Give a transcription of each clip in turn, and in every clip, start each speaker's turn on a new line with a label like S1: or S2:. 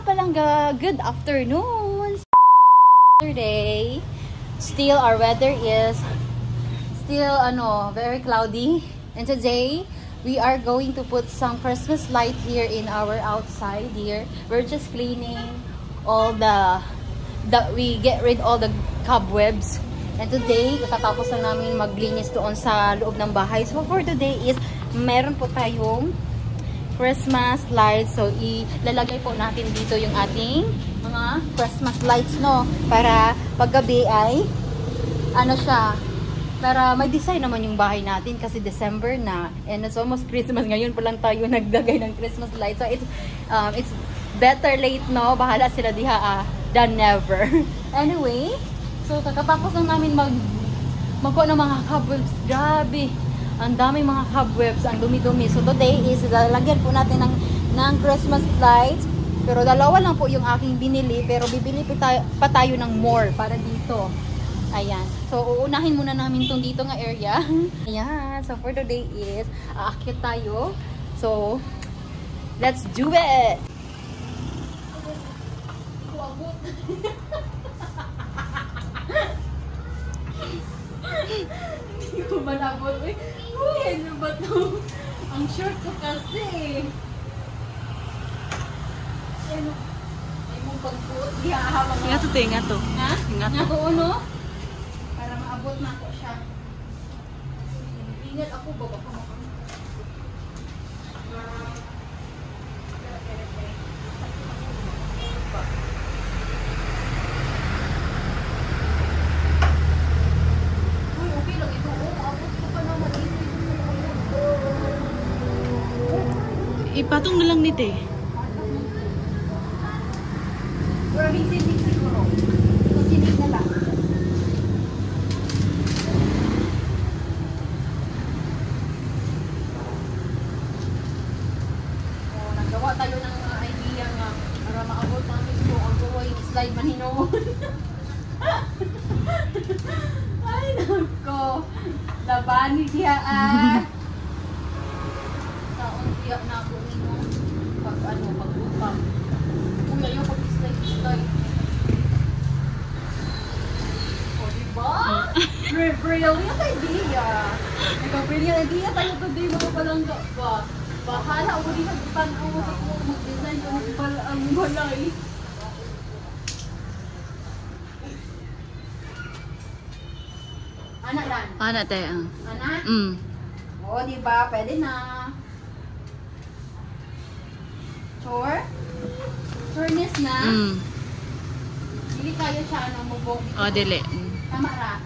S1: palangga, good afternoon. Yesterday, still our weather is still very cloudy, and today we are going to put some Christmas light here in our outside here. We're just cleaning all we get rid all the cobwebs. And today, kakatapos lang namin maglinis doon sa loob ng bahay. So for today is meron po tayong Christmas lights. So ilalagay po natin dito yung ating mga Christmas lights, no, para paggabi ay para may design naman yung bahay natin kasi December na and it's almost Christmas. Ngayon pa lang tayo naglagay ng Christmas lights. So it's better late, no, bahala sila diha than never. Anyway, so kakatapos lang namin magkuha ng mga cobwebs. Grabe, ang daming mga cobwebs, ang dumi-dumi. So today is lalagyan po natin ng Christmas lights. Pero dalawa lang po yung aking binili, pero bibili pa tayo ng more para dito. Ayan. So uunahin muna namin tong dito nga area. Ayan. So for today is aakyat tayo. So let's do it. Hindi ko malabot. Uy, ano ba to? Ang short ko kasi. Ano? Ay mong pagbuot. Nga to, nga to. Ha? Nga to, no? Para maabot na ako siya. Ingat ako ba? Baka makakita.
S2: Ipatong na lang nito eh.
S1: Maraming sinig siguro. So, sinig na lang. So, nagawa tayo ng idea nga para maabot namin ito ang gawin slide manhinon. Ay, nako. Labani diya Taon na ako pag-upang. Kung ayaw pag-slide. O, diba? Brilliant idea. Nagka-brilliant idea tayo today, mga palangga ba? Bahala ako din nagpanaw sa kung mag-design ko ang balay. Anak lan?
S2: Anak tayo.
S1: Anak? O, diba? Pwede na. Sureness na. Dili kayo siya mubog.
S2: Oh, dili.
S1: Tama ra.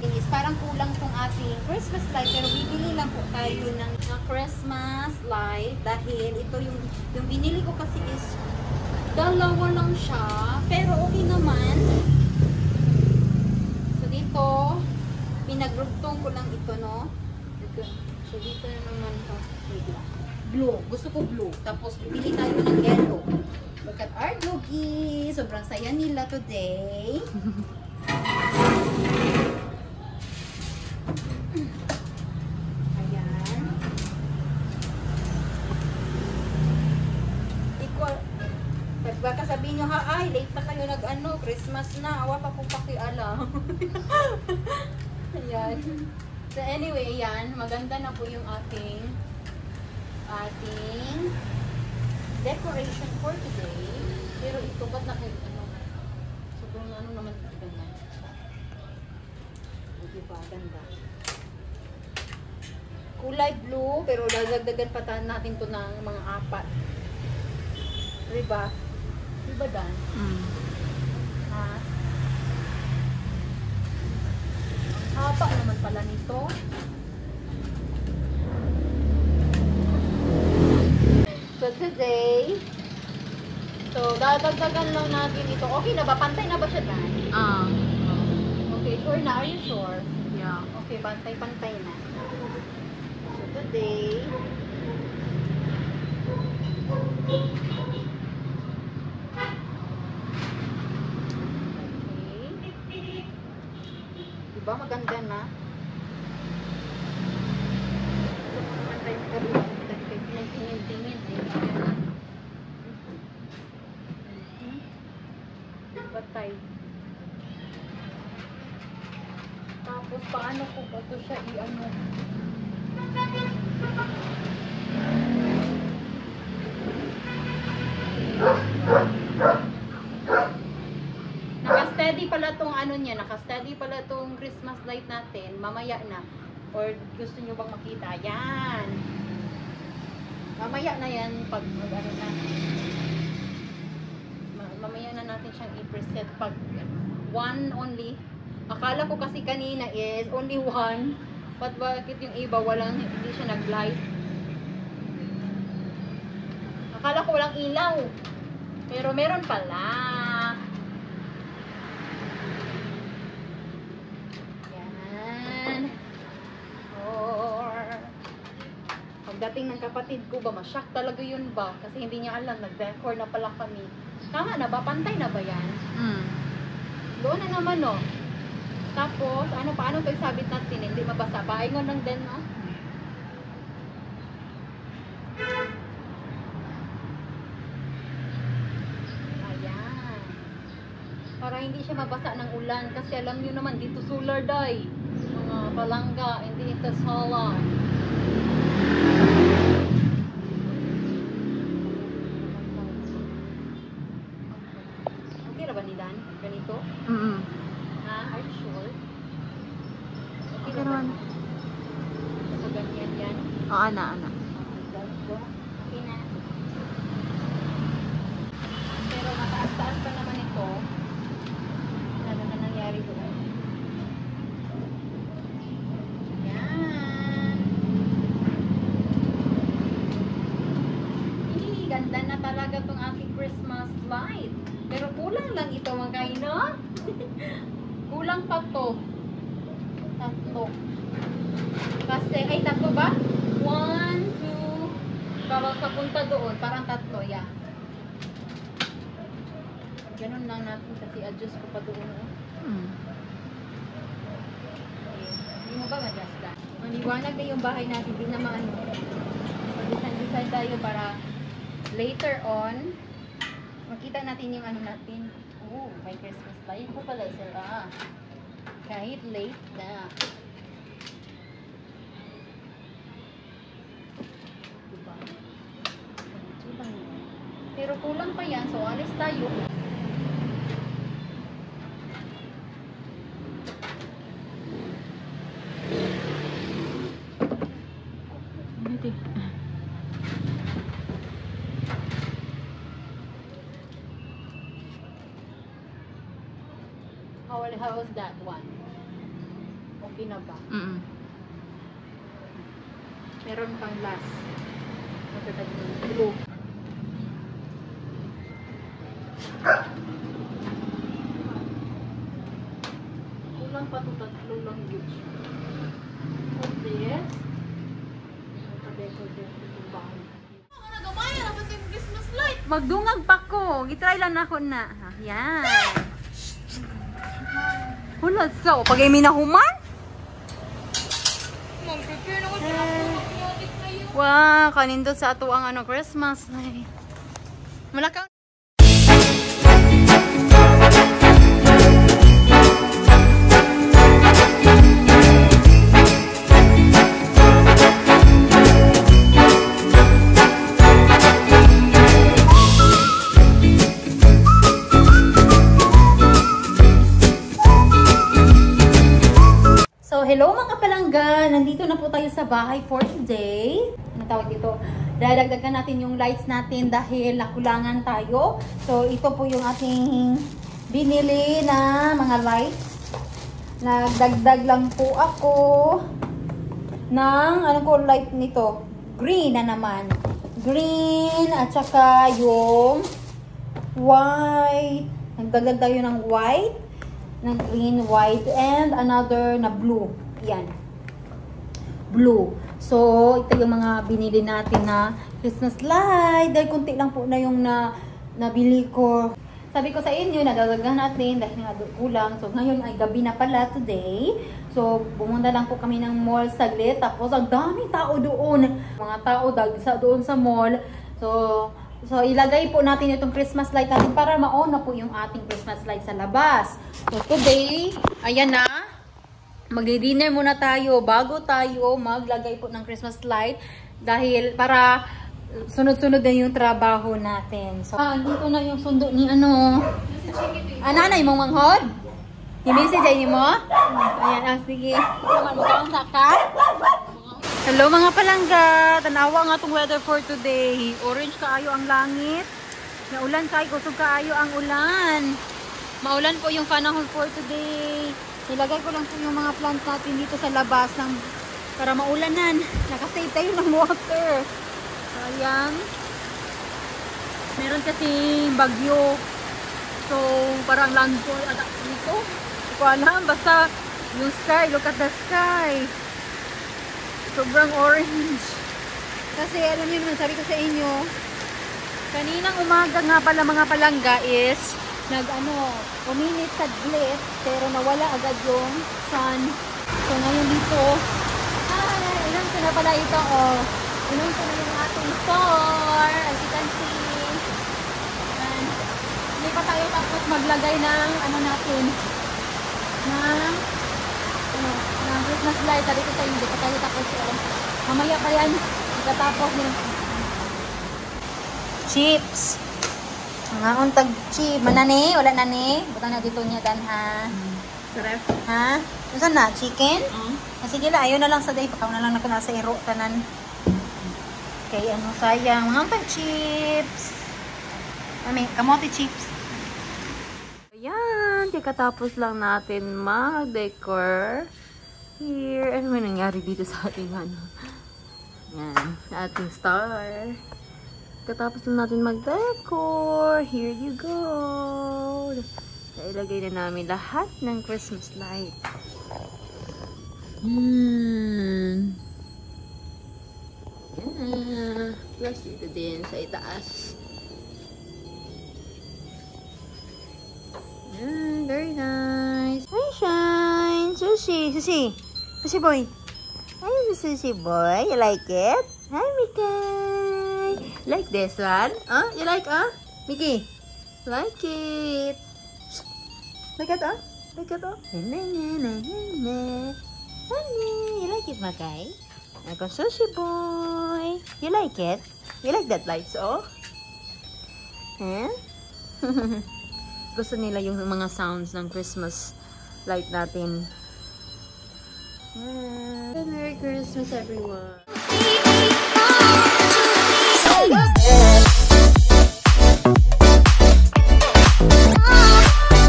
S1: Is parang kulang tong ating Christmas light, pero bibili lang po tayo ng Christmas light dahil ito yung binili ko kasi is dalawa lang siya, pero okay naman. So dito pinagrugtong ko lang ito, no. So dito na naman to. Blue. Gusto ko blue. Tapos, pipili tayo ng yellow. Look at our doggy. Sobrang saya nila today. Ayan. Baka sabihin nyo, ay, late pa tayo Christmas na. Awa pa kong pakialam. Ayan. So, anyway, ayan. Maganda na po yung ating decoration for today. Pero ito, ba't sobrang naman ito ganyan. Diba, ganda. Kulay blue, pero dadagdagan pa natin to ng mga 4. Diba? Diba, Dan? Ha? Ang haba naman pala nito. So today, dadagdagan lang natin ito. Okay na ba? Pantay na ba siya, Dan? Okay, sure na? Are you sure?
S2: Yeah.
S1: Okay, pantay na. So today, okay. Diba maganda na? Pantay na rin. Tingin. paano ko ba ito siya i-ano. Naka-steady pala tong ano niya, naka-steady pala tong Christmas light natin. Mamaya na. Or gusto nyo bang makita? Yan. Mamaya na yan pag ano na. Mamaya na natin siyang i-preset pag one only. Akala ko kasi kanina is only one. But bakit yung iba walang, hindi siya nag-light? Akala ko walang ilaw. Pero meron pala. Yan. Pagdating ng kapatid ko ba, mashock talaga yun ba? Kasi hindi niya alam, nag-decor na pala kami. Tama na ba? Pantay na ba yan? Doon na naman, no? Tapos, paano ito isabit natin? Hindi mabasa. Paingon lang din, no? Ayan. Para hindi siya mabasa ng ulan. Kasi alam nyo naman, dito solar day. Mga palangga, hindi ito solar. Okay na ba ni Dan? Ganito? Ha? Are you sure? Okay na ba? So, ganyan yan?
S2: Oo, ana.
S1: Okay na. Pero mataas-taas pa naman ito. Ano na nangyari doon? Yan. Ganda na talaga tong aking Christmas light. Pero kulang lang ito mga kaino. Kulang pa to. Tatlo. Kasi, ay tatlo ba? 1, 2, parang papunta doon. Parang tatlo, yeah. Ganun lang natin kasi adjust ko pa doon. Hindi mo ba ma-adjust ka? Maliwanag na yung bahay natin. Hindi naman design tayo para later on, makita natin yung ano natin. Oh, may Christmas light po pala sila. Kahit late na. Diba? Pero kulang pa yan, so alis tayo. How was that one? Okay na ba? Meron pang last. Blue. Kulang pa ito, tatlo lang yun. What's this? Magdungag pa ko. Gitry lang ako na. Yan. Hulad sa. Pag ay minahuman?
S2: Mag-prepare na ko siya.
S1: Wow, kanindot sa ato ang Christmas light. Malakaw. So, hello mga palangga! Nandito na po tayo sa bahay for today. Ano tawag dito? Dadagdagan natin yung lights natin dahil nakulangan tayo. So, ito po yung ating binili na mga lights. Nagdagdag lang po ako ng, ano ko light nito? Green na naman. Green at saka yung white. Nagdagdag tayo ng white. Ng green, white, and another na blue. Yan. Blue. So, ito yung mga binili natin na Christmas light. Dahil kunti lang po na yung nabili ko. Sabi ko sa inyo, nadagdagan natin dahil nga kulang. So, ngayon ay gabi na pala today. So, pumunta lang po kami ng mall saglit. Tapos, ang daming tao doon. Mga tao doon sa mall. So, ilagay po natin itong Christmas light natin para ma-on na po yung ating Christmas light sa labas. So, today, ayan na. magdi-dinner muna tayo bago tayo maglagay po ng Christmas light dahil para sunod-sunod din yung trabaho natin. So, dito na yung sundo ni ano. Nanay mong manghod? I-message ay mo? Ayan, sige. Magkakang saka. Hello mga palangga. Tanawa nga itong weather for today. Orange kaayo ang langit. Naulan kayo, kusog kaayo ang ulan. Maulan po yung panahon for today. Nilagay ko lang po yung mga plants natin dito sa labas para maulanan. Nakasave tayo ng water. So, ayan. Meron kasi bagyo. So, parang landfall dito. Hindi ko alam. Basta yung sky, look at the sky. Sobrang orange. Kasi alam niyo naman, sabi ko sa inyo, kaninang umaga nga pala mga palangga is uminit sa glit pero nawala agad yung sun. So ngayon dito, ilan ko na pala ito, ilan ko na yung ating store, as you can see. And, hindi pa tayo tapos maglagay ng natin, ng Christmas light. Sabi ko sa inyo, hindi pa tayo tapos. Mamaya pa yan, pagkatapos yung chips. Mga untag chip. Manani? Wala nani? Butang na dito niya dan ha.
S2: Sarap.
S1: Ha? Saan na? Chicken? Sige lang. Ayaw na lang sa day. Pakaw na lang na nasa iro. Tanan. Okay, sayang. Mga untag chips. Kamote chips. Ayan. Katapos lang natin mag-decor. Here. Ano may nangyari dito sa ating Yan. Ating star. Katapos na natin mag-decor. Here you go. Ilagay na namin lahat ng Christmas light. Yan. Plus dito din sa itaas. Yan. Very nice. Hi, Shine. Sushi. Sushi. Sushi boy. Hi, Sushi boy. You like it? Hi, Mika. Like this one? You like, Mickey? Like it? Like it, Like it, Honey, you like it, Makay? Ako, Sushi boy. You like it? You like that lights, Huh? Gusto nila yung mga sounds ng Christmas light natin. Merry Christmas, everyone.